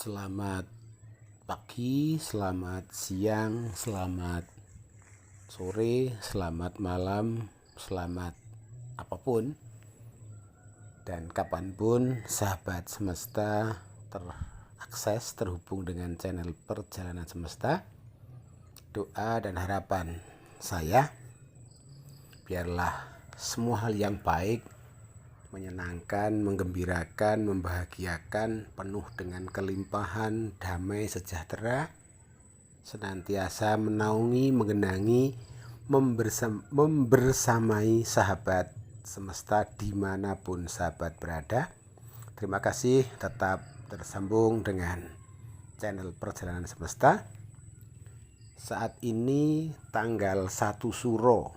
Selamat pagi, selamat siang, selamat sore, selamat malam, selamat apapun dan kapanpun sahabat semesta terakses terhubung dengan channel Perjalanan Semesta. Doa dan harapan saya, biarlah semua hal yang baik, menyenangkan, menggembirakan, membahagiakan, penuh dengan kelimpahan, damai, sejahtera, senantiasa menaungi, menggenangi, membersamai sahabat semesta dimanapun sahabat berada. Terima kasih tetap tersambung dengan channel Perjalanan Semesta. Saat ini tanggal 1 Suro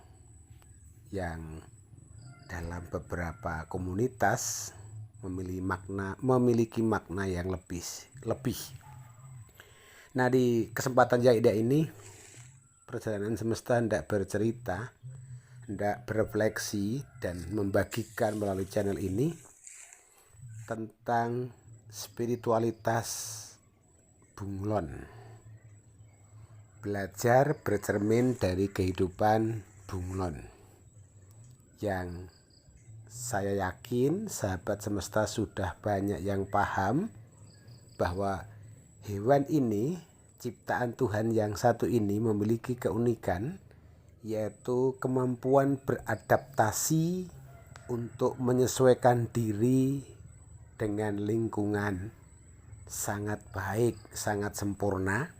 yang dalam beberapa komunitas memiliki makna yang lebih. Nah, di kesempatan Jaidah ini Perjalanan Semesta hendak bercerita, hendak berefleksi dan membagikan melalui channel ini tentang spiritualitas bunglon. Belajar bercermin dari kehidupan bunglon yang saya yakin sahabat semesta sudah banyak yang paham bahwa hewan ini, ciptaan Tuhan yang satu ini, memiliki keunikan, yaitu kemampuan beradaptasi untuk menyesuaikan diri dengan lingkungan sangat baik, sangat sempurna,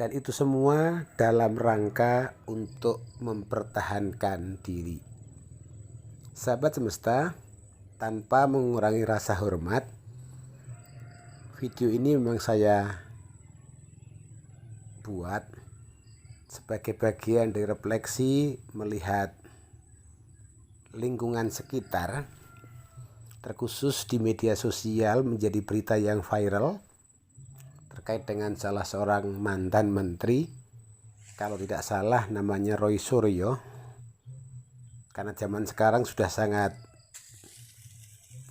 dan itu semua dalam rangka untuk mempertahankan diri. Sahabat semesta, tanpa mengurangi rasa hormat, video ini memang saya buat sebagai bagian dari refleksi melihat lingkungan sekitar, terkhusus di media sosial menjadi berita yang viral terkait dengan salah seorang mantan menteri, kalau tidak salah namanya Roy Suryo. Karena zaman sekarang sudah sangat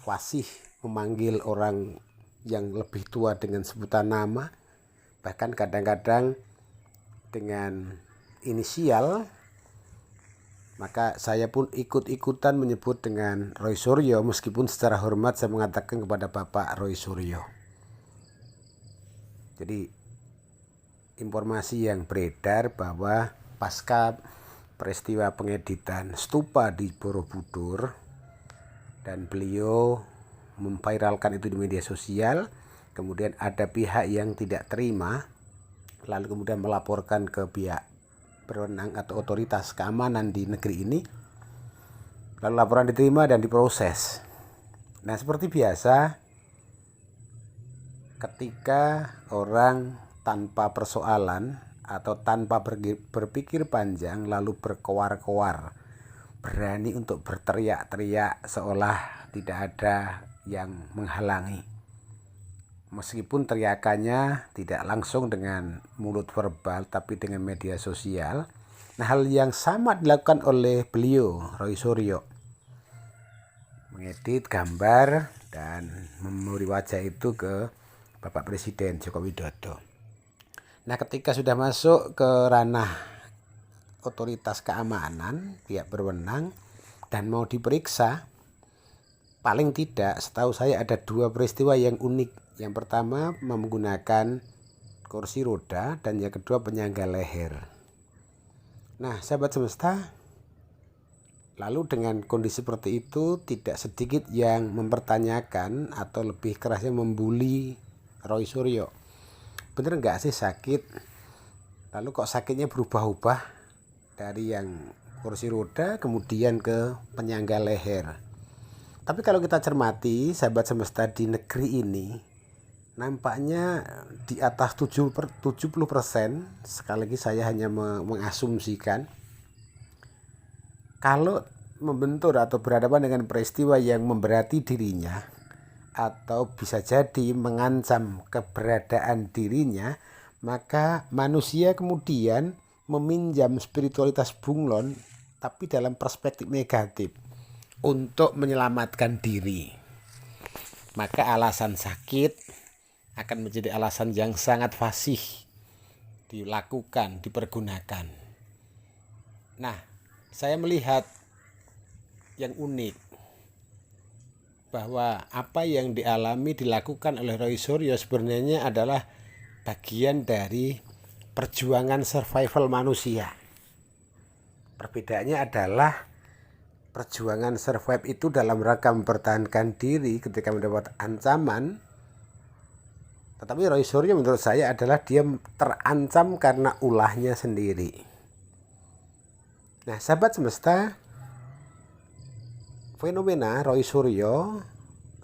fasih memanggil orang yang lebih tua dengan sebutan nama, bahkan kadang-kadang dengan inisial. Maka saya pun ikut-ikutan menyebut dengan Roy Suryo, meskipun secara hormat saya mengatakan kepada Bapak Roy Suryo. Jadi informasi yang beredar bahwa pasca peristiwa pengeditan stupa di Borobudur dan beliau memviralkan itu di media sosial, kemudian ada pihak yang tidak terima, lalu kemudian melaporkan ke pihak berwenang atau otoritas keamanan di negeri ini, lalu laporan diterima dan diproses. Nah, seperti biasa, ketika orang tanpa persoalan atau tanpa berpikir panjang lalu berkoar-koar, berani untuk berteriak-teriak seolah tidak ada yang menghalangi, meskipun teriakannya tidak langsung dengan mulut verbal tapi dengan media sosial. Nah, hal yang sama dilakukan oleh beliau, Roy Suryo, mengedit gambar dan memberi wajah itu ke Bapak Presiden Joko Widodo. Nah, ketika sudah masuk ke ranah otoritas keamanan, pihak berwenang, dan mau diperiksa, paling tidak setahu saya ada dua peristiwa yang unik. Yang pertama menggunakan kursi roda dan yang kedua penyangga leher. Nah, sahabat semesta, lalu dengan kondisi seperti itu tidak sedikit yang mempertanyakan atau lebih kerasnya membuli Roy Suryo. Bener nggak sih sakit? Lalu kok sakitnya berubah-ubah dari yang kursi roda kemudian ke penyangga leher? Tapi kalau kita cermati sahabat semesta, di negeri ini nampaknya di atas 70%, sekali lagi saya hanya mengasumsikan, kalau membentur atau berhadapan dengan peristiwa yang memberati dirinya atau bisa jadi mengancam keberadaan dirinya, maka manusia kemudian meminjam spiritualitas bunglon tapi dalam perspektif negatif untuk menyelamatkan diri. Maka alasan sakit, akan menjadi alasan yang sangat fasih dilakukan, dipergunakan. Nah, saya melihat yang unik bahwa apa yang dilakukan oleh Roy Suryo sebenarnya adalah bagian dari perjuangan survival manusia. Perbedaannya adalah perjuangan survive itu dalam rangka mempertahankan diri ketika mendapat ancaman. Tetapi Roy Suryo menurut saya adalah dia terancam karena ulahnya sendiri. Nah, sahabat semesta, fenomena Roy Suryo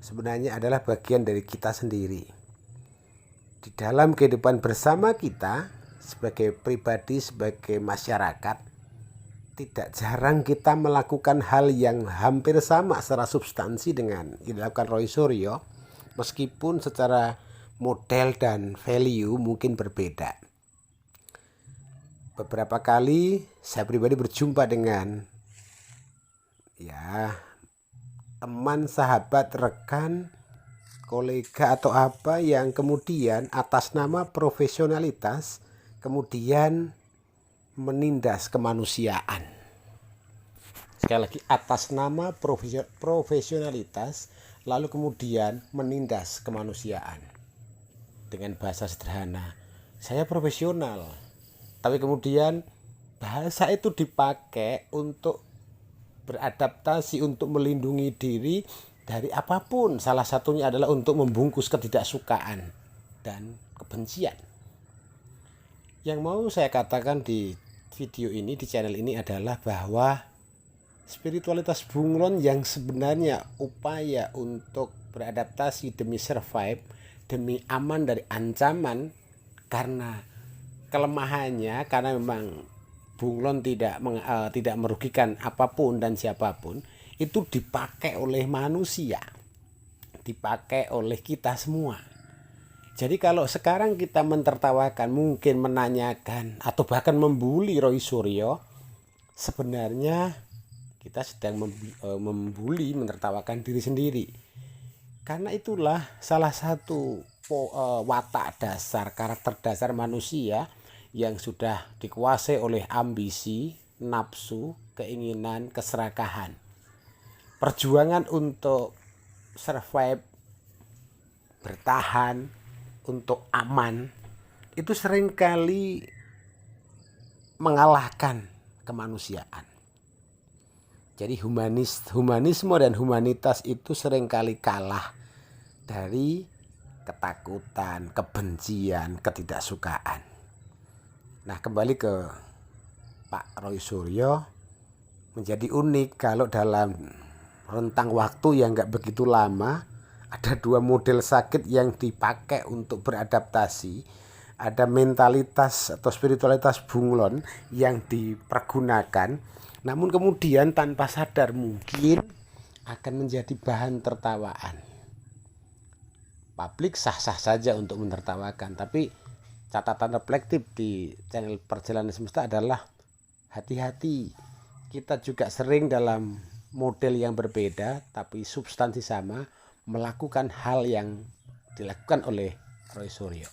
sebenarnya adalah bagian dari kita sendiri. Di dalam kehidupan bersama kita sebagai pribadi, sebagai masyarakat, tidak jarang kita melakukan hal yang hampir sama secara substansi dengan yang dilakukan Roy Suryo, meskipun secara model dan value mungkin berbeda. Beberapa kali saya pribadi berjumpa dengan teman, sahabat, rekan, kolega atau apa yang kemudian atas nama profesionalitas kemudian menindas kemanusiaan. Sekali lagi, atas nama profesionalitas lalu kemudian menindas kemanusiaan. Dengan bahasa sederhana, saya profesional, tapi kemudian bahasa itu dipakai untuk beradaptasi, untuk melindungi diri dari apapun. Salah satunya adalah untuk membungkus ketidaksukaan dan kebencian. Yang mau saya katakan di video ini, di channel ini adalah bahwa spiritualitas bunglon yang sebenarnya upaya untuk beradaptasi demi survive, demi aman dari ancaman karena kelemahannya, karena memang bunglon tidak merugikan apapun dan siapapun, itu dipakai oleh manusia, dipakai oleh kita semua. Jadi kalau sekarang kita mentertawakan, mungkin menanyakan atau bahkan membuli Roy Suryo, sebenarnya kita sedang membuli, menertawakan diri sendiri. Karena itulah salah satu watak dasar, karakter dasar manusia yang sudah dikuasai oleh ambisi, nafsu, keinginan, keserakahan. Perjuangan untuk survive, bertahan, untuk aman, itu seringkali mengalahkan kemanusiaan. Jadi humanisme dan humanitas itu seringkali kalah dari ketakutan, kebencian, ketidaksukaan. Nah, kembali ke Pak Roy Suryo, menjadi unik kalau dalam rentang waktu yang gak begitu lama ada dua model sakit yang dipakai untuk beradaptasi. Ada mentalitas atau spiritualitas bunglon yang dipergunakan, namun kemudian tanpa sadar mungkin akan menjadi bahan tertawaan. Publik sah-sah saja untuk menertawakan, tapi catatan reflektif di channel Perjalanan Semesta adalah hati-hati. Kita juga sering dalam model yang berbeda tapi substansi sama melakukan hal yang dilakukan oleh Roy Suryo.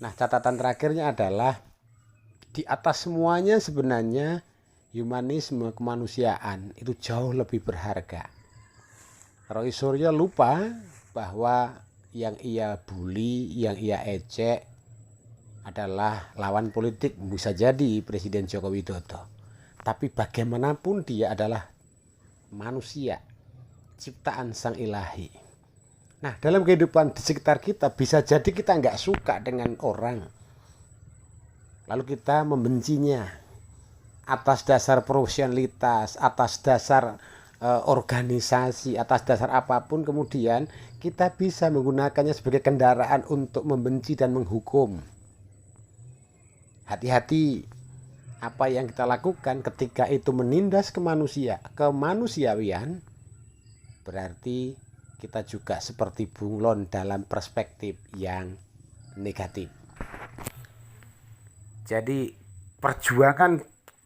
Nah, catatan terakhirnya adalah di atas semuanya sebenarnya humanisme, kemanusiaan itu jauh lebih berharga. Roy Suryo lupa bahwa yang ia bully, yang ia ejek adalah lawan politik, bisa jadi Presiden Joko Widodo. Tapi bagaimanapun dia adalah manusia, ciptaan Sang Ilahi. Nah, dalam kehidupan di sekitar kita bisa jadi kita nggak suka dengan orang, lalu kita membencinya atas dasar profesionalitas, atas dasar organisasi, atas dasar apapun, kemudian kita bisa menggunakannya sebagai kendaraan untuk membenci dan menghukum. Hati-hati apa yang kita lakukan ketika itu menindas kemanusiawian, berarti kita juga seperti bunglon dalam perspektif yang negatif. Jadi perjuangan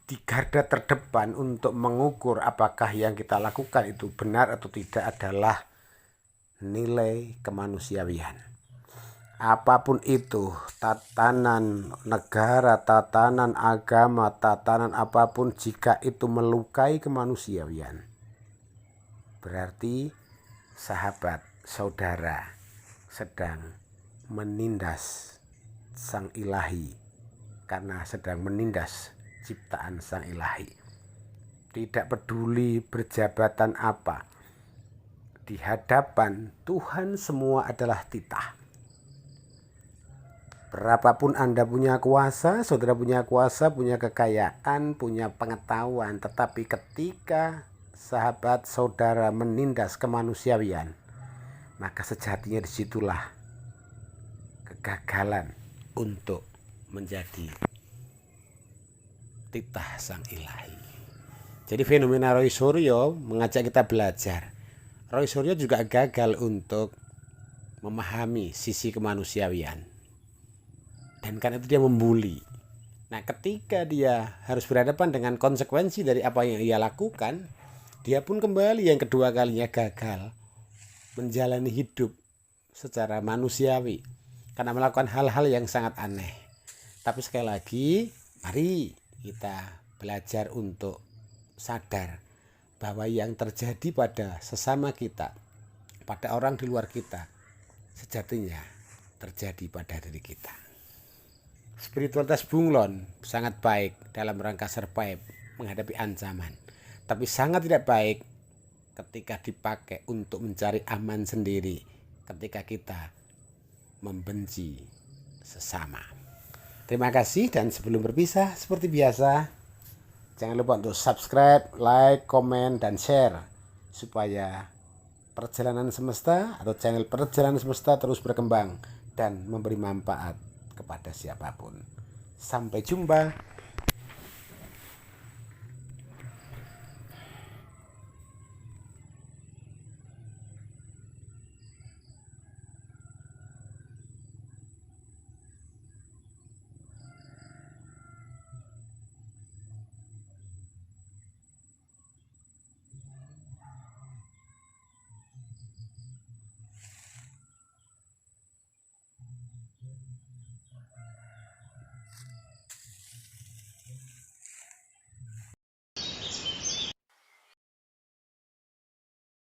di garda terdepan untuk mengukur apakah yang kita lakukan itu benar atau tidak adalah nilai kemanusiawian. apapun itu, tatanan negara, tatanan agama, tatanan apapun, jika itu melukai kemanusiaan, berarti sahabat, saudara sedang menindas sang ilahi, karena sedang menindas ciptaan sang ilahi. Tidak peduli berjabatan apa, di hadapan Tuhan semua adalah titah. Berapapun Anda punya kuasa, saudara punya kuasa, punya kekayaan, punya pengetahuan, tetapi ketika sahabat saudara menindas kemanusiaan, maka sejatinya disitulah kegagalan untuk menjadi titah sang ilahi. Jadi fenomena Roy Suryo mengajak kita belajar. Roy Suryo juga gagal untuk memahami sisi kemanusiaan, dan karena itu dia membuli. Nah, ketika dia harus berhadapan dengan konsekuensi dari apa yang ia lakukan, dia pun kembali yang kedua kalinya gagal menjalani hidup secara manusiawi karena melakukan hal-hal yang sangat aneh. Tapi sekali lagi, mari kita belajar untuk sadar bahwa yang terjadi pada sesama kita, pada orang di luar kita, sejatinya terjadi pada diri kita. Spiritualitas bunglon sangat baik dalam rangka survive menghadapi ancaman, tapi sangat tidak baik ketika dipakai untuk mencari aman sendiri ketika kita membenci sesama. Terima kasih, dan sebelum berpisah seperti biasa, jangan lupa untuk subscribe, like, komen, dan share supaya perjalanan semesta atau channel perjalanan semesta terus berkembang dan memberi manfaat kepada siapapun. Sampai jumpa.